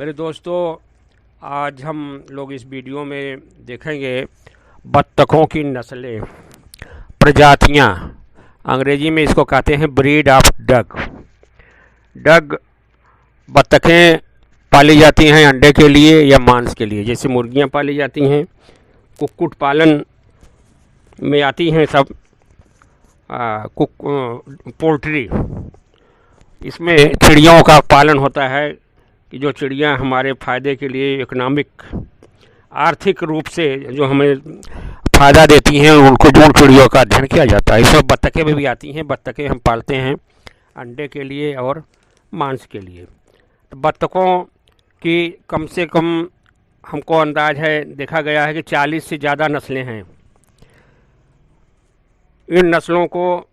मेरे दोस्तों, आज हम लोग इस वीडियो में देखेंगे बत्तखों की नस्लें, प्रजातियां। अंग्रेजी में इसको कहते हैं ब्रीड ऑफ डक। डक बत्तखें पाली जाती हैं अंडे के लिए या मांस के लिए। जैसे मुर्गियां पाली जाती हैं, कुक्कुट पालन में आती हैं सब। पोल्ट्री, इसमें चिड़ियों का पालन होता है कि जो चिड़ियां हमारे फ़ायदे के लिए इकोनॉमिक, आर्थिक रूप से जो हमें फ़ायदा देती हैं, उनको जो चिड़ियों का अध्ययन किया जाता है। इसमें बत्तखें भी आती हैं। बत्तखें हम पालते हैं अंडे के लिए और मांस के लिए। तो बत्तखों की कम से कम हमको अंदाज है, देखा गया है कि 40 से ज़्यादा नस्लें हैं। इन नस्लों को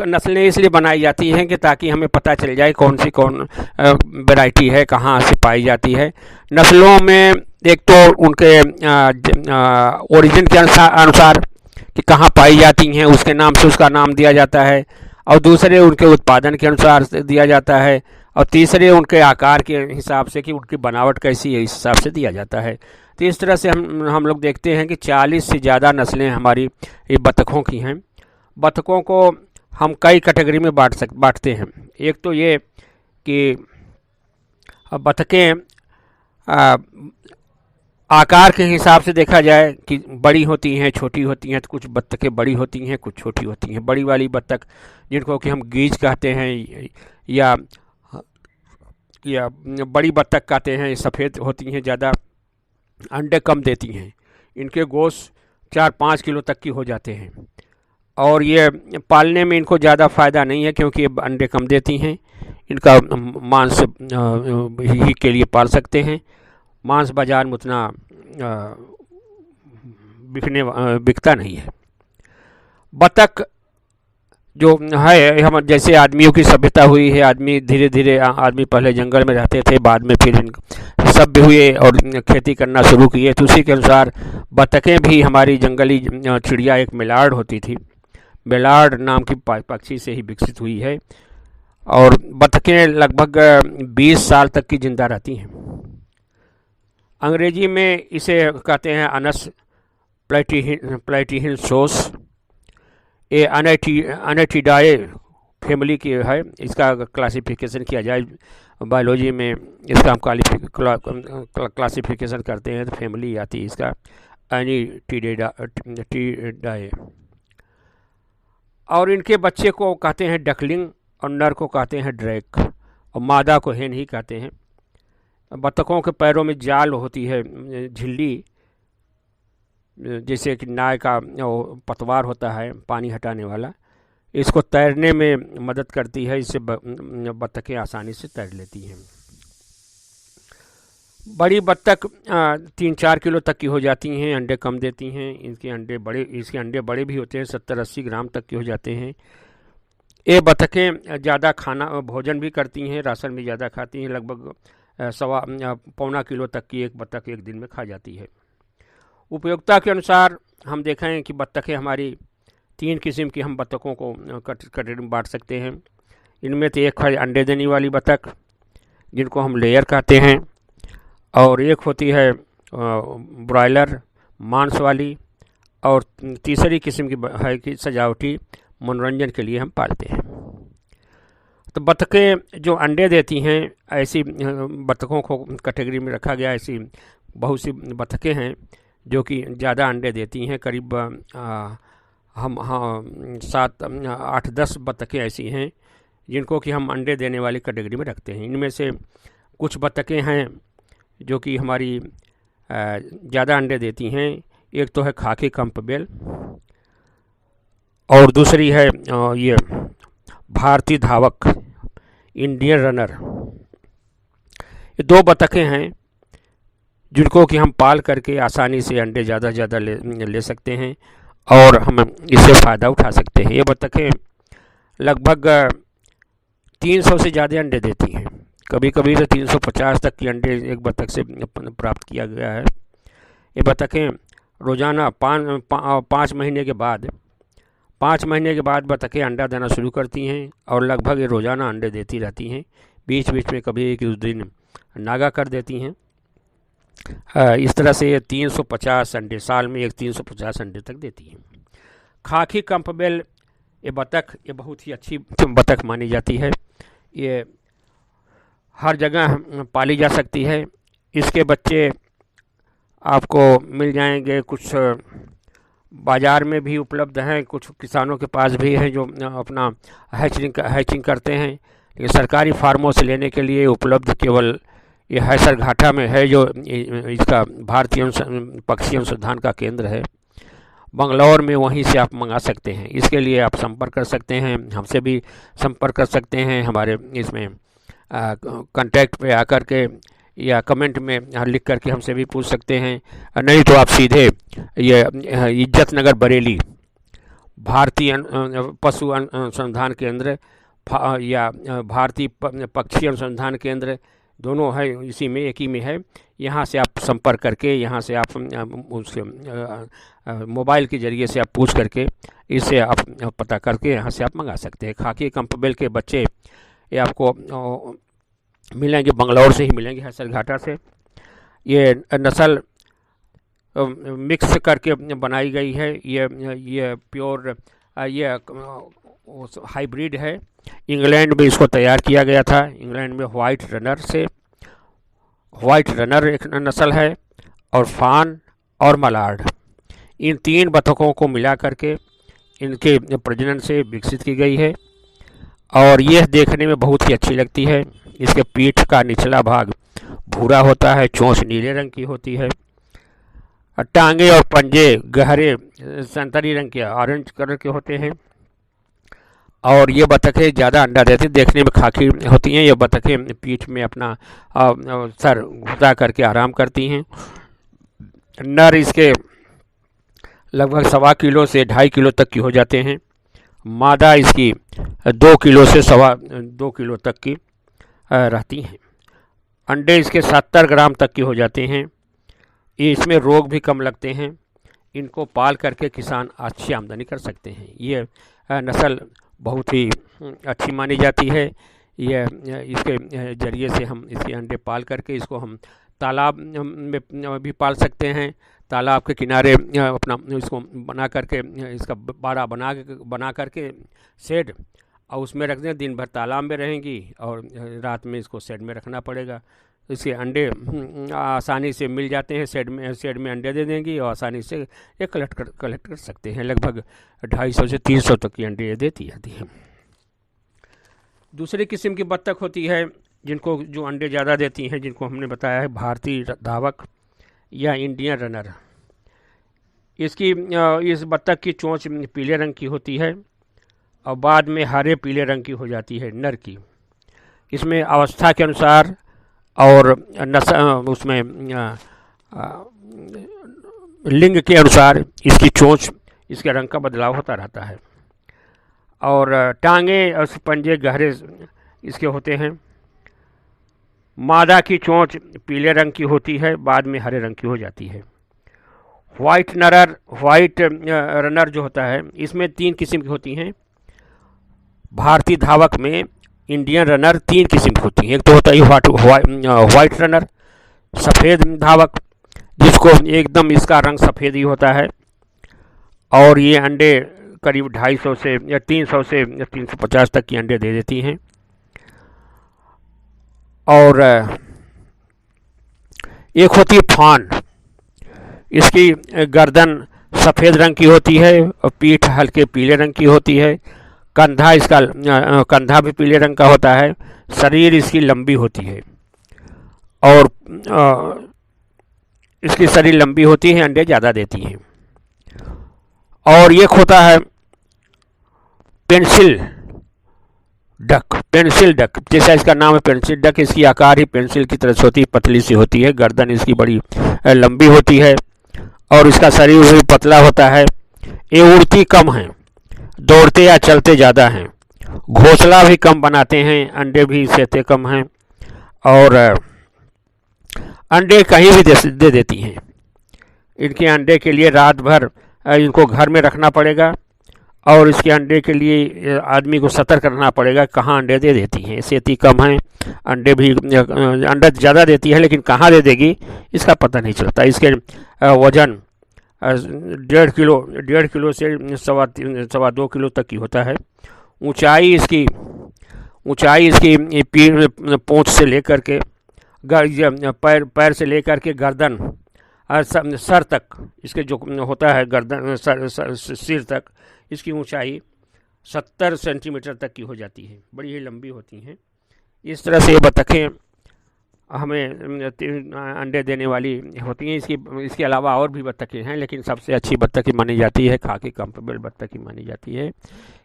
नस्लें इसलिए बनाई जाती हैं कि ताकि हमें पता चल जाए कौन वैरायटी है, कहाँ से पाई जाती है। नस्लों में एक तो उनके ओरिजिन के अनुसार कि कहाँ पाई जाती हैं, उसके नाम से उसका नाम दिया जाता है, और दूसरे उनके उत्पादन के अनुसार दिया जाता है, और तीसरे उनके आकार के हिसाब से कि उनकी बनावट कैसी है, इस हिसाब से दिया जाता है। तो इस तरह से हम लोग देखते हैं कि 40 से ज़्यादा नस्लें हमारी ये बत्तखों की हैं। बत्तखों को हम कई कैटेगरी में बांटते हैं। एक तो ये कि बत्तखें आकार के हिसाब से देखा जाए कि बड़ी होती हैं, छोटी होती हैं। तो कुछ बत्तखें बड़ी होती हैं, कुछ छोटी होती हैं। बड़ी वाली बत्तख, जिनको कि हम गीज कहते हैं या बड़ी बत्तख कहते हैं, सफ़ेद होती हैं, ज़्यादा अंडे कम देती हैं। इनके गोश्त 4-5 किलो तक की हो जाते हैं, और ये पालने में इनको ज़्यादा फ़ायदा नहीं है क्योंकि ये अंडे कम देती हैं। इनका मांस ही के लिए पाल सकते हैं। मांस बाज़ार में उतना बिकता नहीं है। बत्तख जो है, हम जैसे आदमियों की सभ्यता हुई है, आदमी धीरे धीरे आदमी पहले जंगल में रहते थे, बाद में फिर सभ्य हुए और खेती करना शुरू किए। तो उसी के अनुसार बत्तखें भी, हमारी जंगली चिड़िया एक मेलार्ड होती थी, मेलार्ड नाम की पक्षी से ही विकसित हुई है। और बत्तखें लगभग 20 साल तक की जिंदा रहती हैं। अंग्रेजी में इसे कहते हैं अनस प्लेटिहिन सोस। ये अनेटिडाए फैमिली की है। इसका क्लासिफिकेशन किया जाए बायोलॉजी में, इसका हम क्लासिफिकेशन करते हैं तो फैमिली आती है इसका एनिटिडाए। और इनके बच्चे को कहते हैं डकलिंग, और नर को कहते हैं ड्रैक, और मादा को हेन ही कहते हैं। बत्तखों के पैरों में जाल होती है, झिल्ली, जैसे कि नाव का पतवार होता है पानी हटाने वाला। इसको तैरने में मदद करती है, इससे बत्तखें आसानी से तैर लेती हैं। बड़ी बत्तख 3-4 किलो तक की हो जाती हैं, अंडे कम देती हैं। इसके अंडे बड़े भी होते हैं, 70-80 ग्राम तक के हो जाते हैं। ये बत्तखें ज़्यादा भोजन भी करती हैं, राशन भी ज़्यादा खाती हैं। लगभग 1.25 किलो तक की एक बत्तख एक दिन में खा जाती है। उपयोगिता के अनुसार हम देखें कि बत्तखें हमारी 3 किस्म की हम बत्तखों को कैटेगरी में बांट सकते हैं। इनमें तो एक है अंडे देने वाली बत्तख, जिनको हम लेयर कहते हैं, और एक होती है ब्रॉयलर मांस वाली, और तीसरी किस्म की है कि सजावटी मनोरंजन के लिए हम पालते हैं। तो बत्तखें जो अंडे देती हैं, ऐसी बत्तखों को कैटेगरी में रखा गया। ऐसी बहुत सी बत्तखें हैं जो कि ज़्यादा अंडे देती हैं। करीब 7-8-10 बत्तखें ऐसी हैं जिनको कि हम अंडे देने वाली कैटेगरी में रखते हैं। इनमें से कुछ बत्तखें हैं जो कि हमारी ज़्यादा अंडे देती हैं। एक तो है खाकी कैंपबेल, और दूसरी है ये भारतीय धावक, इंडियन रनर। ये 2 बत्तखें हैं जिनको कि हम पाल करके आसानी से अंडे ज़्यादा से ज़्यादा ले सकते हैं, और हम इससे फ़ायदा उठा सकते हैं। ये बत्तखें लगभग 300 से ज़्यादा अंडे देती हैं। कभी कभी तो 350 तक की अंडे एक बत्तख से प्राप्त किया गया है। ये बत्तखें रोज़ाना 5 महीने के बाद 5 महीने के बाद बत्तखें अंडा देना शुरू करती हैं और लगभग ये रोज़ाना अंडे देती रहती हैं। बीच बीच में कभी एक दिन नागा कर देती हैं। इस तरह से ये 350 अंडे, साल में एक 350 अंडे तक देती हैं। खाकी कैंपबेल ये बतख, ये बहुत ही अच्छी बतख मानी जाती है। ये हर जगह पाली जा सकती है। इसके बच्चे आपको मिल जाएंगे, कुछ बाज़ार में भी उपलब्ध हैं, कुछ किसानों के पास भी हैं जो अपना हैचिंग करते हैं। लेकिन सरकारी फार्मों से लेने के लिए उपलब्ध केवल ये हैसरघाटा में है, जो इसका भारतीय पक्षी अनुसंधान का केंद्र है बंगलौर में, वहीं से आप मंगा सकते हैं। इसके लिए आप संपर्क कर सकते हैं, हमसे भी संपर्क कर सकते हैं, हमारे इसमें कांटेक्ट पे आकर के या कमेंट में लिख करके हमसे भी पूछ सकते हैं। नहीं तो आप सीधे ये इज्जत नगर बरेली भारतीय पशु अनुसंधान केंद्र या भारतीय पक्षी अनुसंधान केंद्र, दोनों है इसी में, एक ही में है। यहाँ से आप संपर्क करके, यहाँ से आप उसके मोबाइल के ज़रिए से आप पूछ करके, इससे आप पता करके यहाँ से आप मंगा सकते हैं। खाकी कैंपबेल के बच्चे ये आपको मिलेंगे, बंगलौर से ही मिलेंगे, हैसरघाटा से। ये नस्ल मिक्स करके बनाई गई है। ये प्योर ये हाइब्रिड है। इंग्लैंड में इसको तैयार किया गया था। इंग्लैंड में वाइट रनर एक नस्ल है, और फान और मलार्ड, इन 3 बतखों को मिला करके इनके प्रजनन से विकसित की गई है। और यह देखने में बहुत ही अच्छी लगती है। इसके पीठ का निचला भाग भूरा होता है, चोंच नीले रंग की होती है, टांगे और पंजे गहरे संतरी रंग के, ऑरेंज कलर के होते हैं। और ये बतखें ज़्यादा अंडा देती, देखने में खाकी होती हैं। ये बतखें पीठ में अपना सर घुसा करके आराम करती हैं। नर इसके लगभग 1.25 किलो से 2.5 किलो तक की हो जाते हैं। मादा इसकी 2 किलो से 2.25 किलो तक की रहती हैं। अंडे इसके 70 ग्राम तक के हो जाते हैं। इसमें रोग भी कम लगते हैं। इनको पाल करके किसान अच्छी आमदनी कर सकते हैं। ये नस्ल बहुत ही अच्छी मानी जाती है। यह इसके ज़रिए से हम इसके अंडे पाल करके इसको हम तालाब में भी पाल सकते हैं। तालाब के किनारे अपना इसको बना करके, इसका बाड़ा बना करके शेड, और उसमें रख दें। दिन भर तालाब में रहेंगी और रात में इसको शेड में रखना पड़ेगा। इसके अंडे आसानी से मिल जाते हैं। शेड में अंडे दे देंगी और आसानी से ये कलेक्ट कर सकते हैं। लगभग 250 से 300 तक की अंडे ये देती है। दूसरी किस्म की बत्तख होती है जो अंडे ज़्यादा देती हैं, जिनको हमने बताया है भारतीय धावक या इंडियन रनर। इस बत्तख की चोंच पीले रंग की होती है और बाद में हरे पीले रंग की हो जाती है नर की। इसमें अवस्था के अनुसार और उसमें लिंग के अनुसार इसकी चोंच, इसके रंग का बदलाव होता रहता है। और टांगे और पंजे गहरे इसके होते हैं। मादा की चोंच पीले रंग की होती है, बाद में हरे रंग की हो जाती है। वाइट रनर जो होता है, इसमें 3 किस्म की होती हैं। भारतीय धावक में इंडियन रनर 3 किस्म की होती हैं। एक तो होता है वाइट रनर, सफ़ेद धावक, जिसको एकदम इसका रंग सफ़ेद ही होता है, और ये अंडे करीब 250 से या 300 से 350 तक की अंडे दे देती हैं। और एक होती है फान। इसकी गर्दन सफ़ेद रंग की होती है और पीठ हल्के पीले रंग की होती है। कंधा भी पीले रंग का होता है। शरीर इसकी लंबी होती है और इसकी शरीर लंबी होती है, अंडे ज़्यादा देती हैं। और एक होता है पेंसिल डक, जैसा इसका नाम है पेंसिल डक। इसकी आकार ही पेंसिल की तरह से होती है, पतली सी होती है। गर्दन इसकी बड़ी लंबी होती है और इसका शरीर भी पतला होता है। ये उड़ती कम है, दौड़ते या चलते ज़्यादा हैं। घोंसला भी कम बनाते हैं, अंडे भी सेते कम हैं और अंडे कहीं भी दे देती हैं। इनके अंडे के लिए रात भर इनको घर में रखना पड़ेगा और इसके अंडे के लिए आदमी को सतर्क करना पड़ेगा कहाँ अंडे दे देती हैं। सेहती कम है, अंडे भी अंडा ज़्यादा देती है लेकिन कहाँ दे देगी इसका पता नहीं चलता। इसके वज़न 1.5 किलो से 2.25 किलो तक की होता है। ऊंचाई इसकी पूंछ से लेकर के पैर से लेकर के गर्दन और सर तक, इसके जो होता है गर्दन सिर तक, इसकी ऊंचाई 70 सेंटीमीटर तक की हो जाती है। बड़ी ही लंबी होती हैं। इस तरह से ये बतखें हमें अंडे देने वाली होती हैं। इसके अलावा और भी बत्तखें हैं लेकिन सबसे अच्छी बत्तख मानी जाती है खाकी कैंपबेल बत्तख मानी जाती है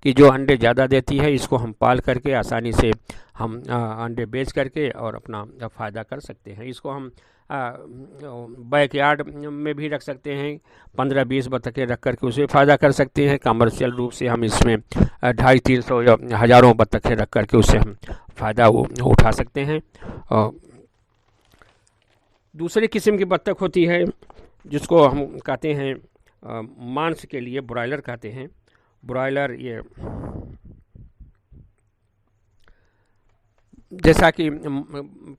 कि जो अंडे ज़्यादा देती है। इसको हम पाल करके आसानी से हम अंडे बेच करके और अपना फ़ायदा कर सकते हैं। इसको हम बैकयार्ड में भी रख सकते हैं, 15-20 बत्तखें रख करके उसे फ़ायदा कर सकते हैं। कमर्शियल रूप से हम इसमें 250-300 या हज़ारों बत्तखें रख करके उससे हम फ़ायदा उठा सकते हैं। दूसरी किस्म की बत्तख होती है जिसको हम कहते हैं मांस के लिए ब्रॉयलर कहते हैं। ब्रॉयलर ये जैसा कि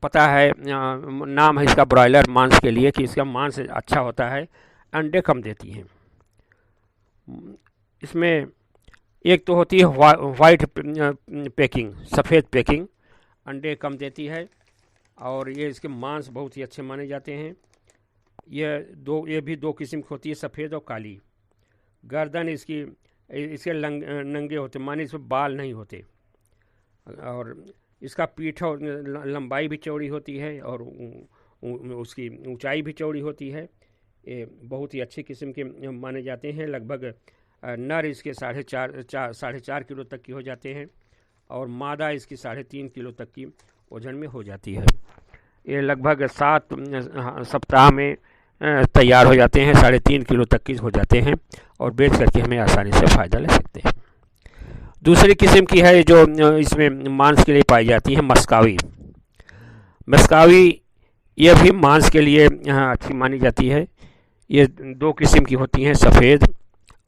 पता है, नाम है इसका ब्रॉयलर मांस के लिए कि इसका मांस अच्छा होता है, अंडे कम देती हैं। इसमें एक तो होती है वाइट पैकिंग, सफ़ेद पैकिंग, अंडे कम देती है और ये इसके मांस बहुत ही अच्छे माने जाते हैं। ये भी दो किस्म की होती है, सफ़ेद और काली। गर्दन इसके नंगे होते, माने इसमें बाल नहीं होते, और इसका पीठ और लंबाई भी चौड़ी होती है और उसकी ऊंचाई भी चौड़ी होती है। ये बहुत ही अच्छी किस्म के माने जाते हैं। लगभग नर इसके 4.5 किलो तक की हो जाते हैं और मादा इसकी 3.5 किलो तक की वजन में हो जाती है। ये लगभग 7 सप्ताह में तैयार हो जाते हैं, 3.5 किलो तक की हो जाते हैं और बेच करके हमें आसानी से फ़ायदा ले सकते हैं। दूसरी किस्म की है जो इसमें मांस के लिए पाई जाती है, मस्कावी। ये भी मांस के लिए अच्छी मानी जाती है। ये दो किस्म की होती हैं, सफ़ेद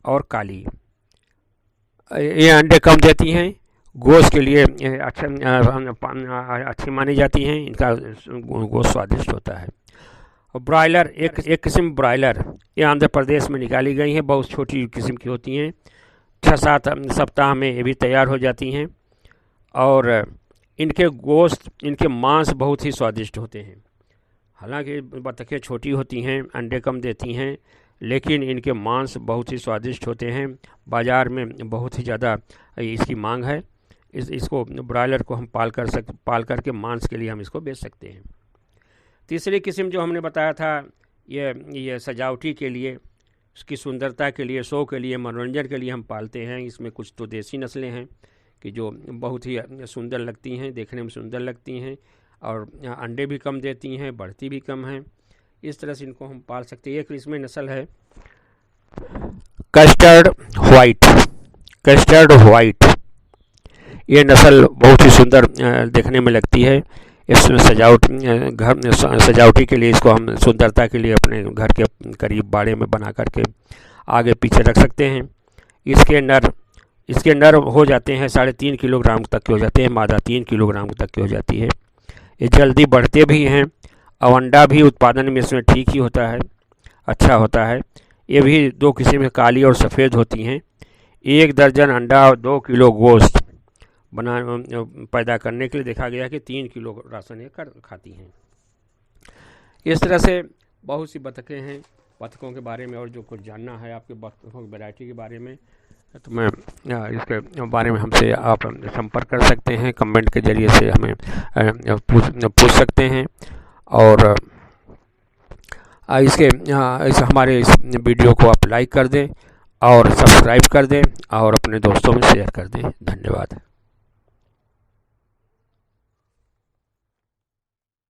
और काली। ये अंडे कम देती हैं, गोश्त के लिए अच्छी मानी जाती हैं। इनका गोश्त स्वादिष्ट होता है। और ब्रॉयलर एक किस्म ब्रॉयलर, ये आंध्र प्रदेश में निकाली गई हैं, बहुत छोटी किस्म की होती हैं, 6-7 सप्ताह में ये भी तैयार हो जाती हैं और इनके मांस बहुत ही स्वादिष्ट होते हैं। हालांकि बत्तखें छोटी होती हैं, अंडे कम देती हैं, लेकिन इनके मांस बहुत ही स्वादिष्ट होते हैं। बाज़ार में बहुत ही ज़्यादा इसकी मांग है। इसको ब्रॉयलर को हम पाल करके मांस के लिए हम इसको बेच सकते हैं। तीसरी किस्म जो हमने बताया था, ये सजावटी के लिए, उसकी सुंदरता के लिए, शो के लिए, मनोरंजन के लिए हम पालते हैं। इसमें कुछ तो देसी नस्लें हैं कि जो बहुत ही सुंदर लगती हैं, देखने में सुंदर लगती हैं और अंडे भी कम देती हैं, बढ़ती भी कम हैं। इस तरह से इनको हम पाल सकते हैं। एक इसमें नस्ल है कस्टर्ड वाइट। ये नस्ल बहुत ही सुंदर देखने में लगती है। इसमें सजावटी के लिए इसको हम सुंदरता के लिए अपने घर के करीब बाड़े में बना करके आगे पीछे रख सकते हैं। इसके नर हो जाते हैं 3.5 किलोग्राम तक के हो जाते हैं, मादा 3 किलोग्राम तक की हो जाती है। ये जल्दी बढ़ते भी हैं और अंडा भी उत्पादन में इसमें ठीक ही होता है, अच्छा होता है। ये भी दो किस्म में काली और सफ़ेद होती हैं। 1 दर्जन अंडा और 2 किलो गोश्त पैदा करने के लिए देखा गया कि 3 किलो राशन ये खाती हैं। इस तरह से बहुत सी बत्तखें हैं। बत्तखों के बारे में और जो कुछ जानना है आपके बत्तखों की वैरायटी के बारे में, तो मैं इसके बारे में हमसे आप संपर्क कर सकते हैं, कमेंट के ज़रिए से हमें पूछ सकते हैं। और इस हमारे इस वीडियो को आप लाइक कर दें और सब्सक्राइब कर दें और अपने दोस्तों में शेयर कर दें। धन्यवाद।